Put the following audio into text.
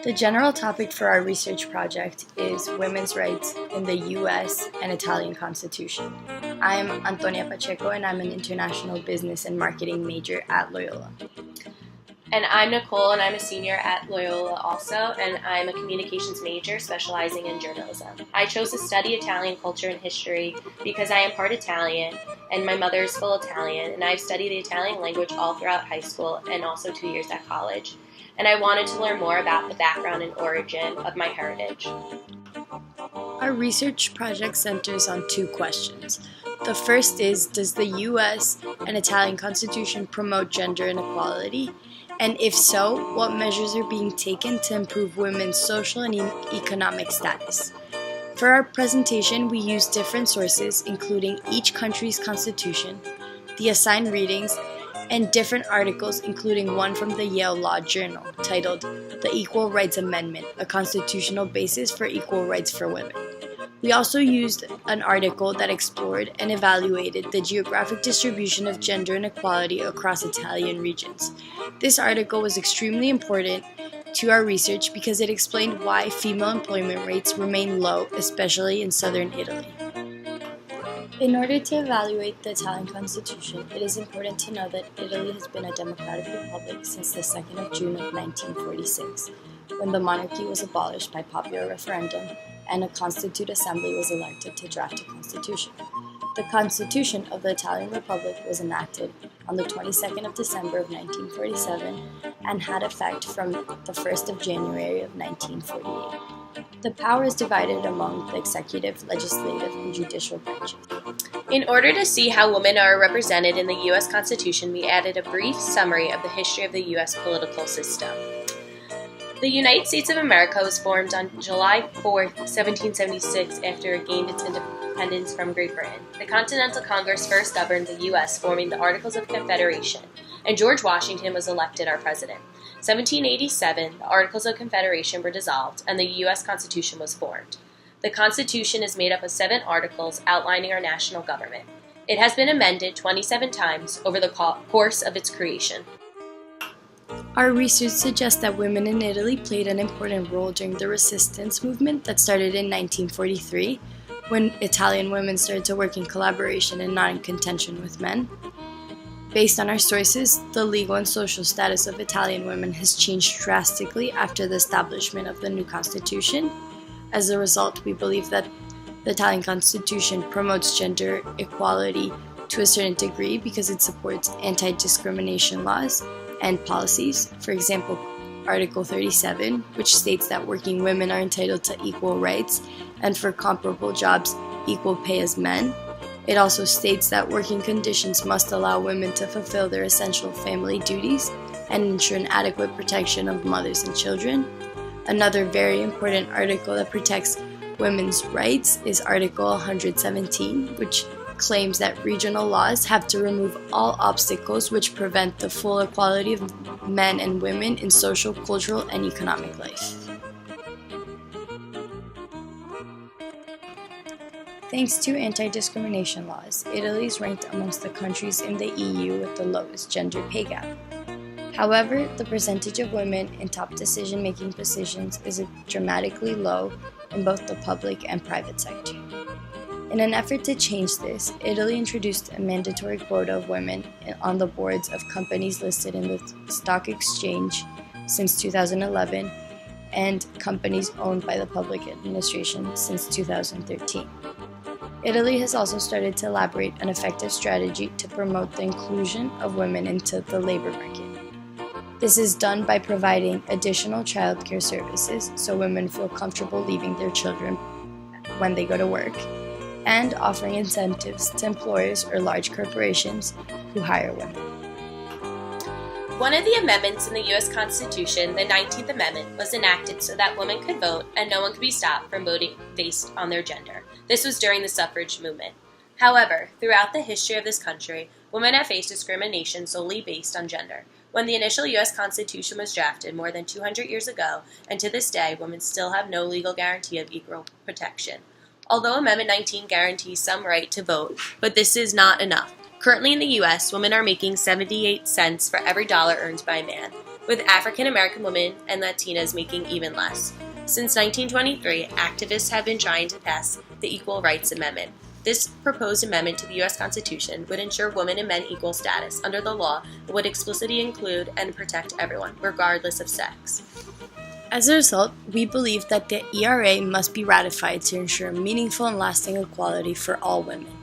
The general topic for our research project is women's rights in the U.S. and Italian Constitution. I'm Antonia Pacheco and I'm an international business and marketing major at Loyola. And I'm Nicole, and I'm a senior at Loyola also, and I'm a communications major specializing in journalism. I chose to study Italian culture and history because I am part Italian, and my mother is full Italian, and I've studied the Italian language all throughout high school and also 2 years at college. And I wanted to learn more about the background and origin of my heritage. Our research project centers on two questions. The first is, does the U.S. and Italian Constitution promote gender inequality? And if so, what measures are being taken to improve women's social and economic status? For our presentation, we used different sources, including each country's constitution, the assigned readings, and different articles, including one from the Yale Law Journal titled The Equal Rights Amendment, a Constitutional Basis for Equal Rights for Women. We also used an article that explored and evaluated the geographic distribution of gender inequality across Italian regions. This article was extremely important to our research because it explained why female employment rates remain low, especially in southern Italy. In order to evaluate the Italian Constitution, it is important to know that Italy has been a democratic republic since the 2nd of June of 1946, when the monarchy was abolished by popular referendum and a constituent assembly was elected to draft a constitution. The Constitution of the Italian Republic was enacted on the 22nd of December of 1947 and had effect from the 1st of January of 1948. The power is divided among the executive, legislative, and judicial branches. In order to see how women are represented in the U.S. Constitution, we added a brief summary of the history of the U.S. political system. The United States of America was formed on July 4, 1776, after it gained its independence from Great Britain. The Continental Congress first governed the U.S., forming the Articles of Confederation, and George Washington was elected our president. 1787, the Articles of Confederation were dissolved, and the U.S. Constitution was formed. The Constitution is made up of 7 articles outlining our national government. It has been amended 27 times over the course of its creation. Our research suggests that women in Italy played an important role during the resistance movement that started in 1943, when Italian women started to work in collaboration and not in contention with men. Based on our sources, the legal and social status of Italian women has changed drastically after the establishment of the new constitution. As a result, we believe that the Italian Constitution promotes gender equality to a certain degree because it supports anti-discrimination laws and policies. For example, Article 37, which states that working women are entitled to equal rights and for comparable jobs, equal pay as men. It also states that working conditions must allow women to fulfill their essential family duties and ensure an adequate protection of mothers and children. Another very important article that protects women's rights is Article 117, which claims that regional laws have to remove all obstacles which prevent the full equality of men and women in social, cultural, and economic life. Thanks to anti-discrimination laws, Italy is ranked amongst the countries in the EU with the lowest gender pay gap. However, the percentage of women in top decision-making positions is dramatically low in both the public and private sector. In an effort to change this, Italy introduced a mandatory quota of women on the boards of companies listed in the stock exchange since 2011 and companies owned by the public administration since 2013. Italy has also started to elaborate an effective strategy to promote the inclusion of women into the labor market. This is done by providing additional childcare services so women feel comfortable leaving their children when they go to work, and offering incentives to employers or large corporations who hire women. One of the amendments in the U.S. Constitution, the 19th Amendment, was enacted so that women could vote and no one could be stopped from voting based on their gender. This was during the suffrage movement. However, throughout the history of this country, women have faced discrimination solely based on gender. When the initial U.S. Constitution was drafted more than 200 years ago, and to this day, women still have no legal guarantee of equal protection. Although Amendment 19 guarantees some right to vote, but this is not enough. Currently in the U.S., women are making 78 cents for every dollar earned by a man, with African American women and Latinas making even less. Since 1923, activists have been trying to pass the Equal Rights Amendment. This proposed amendment to the U.S. Constitution would ensure women and men equal status under the law, but would explicitly include and protect everyone, regardless of sex. As a result, we believe that the ERA must be ratified to ensure meaningful and lasting equality for all women.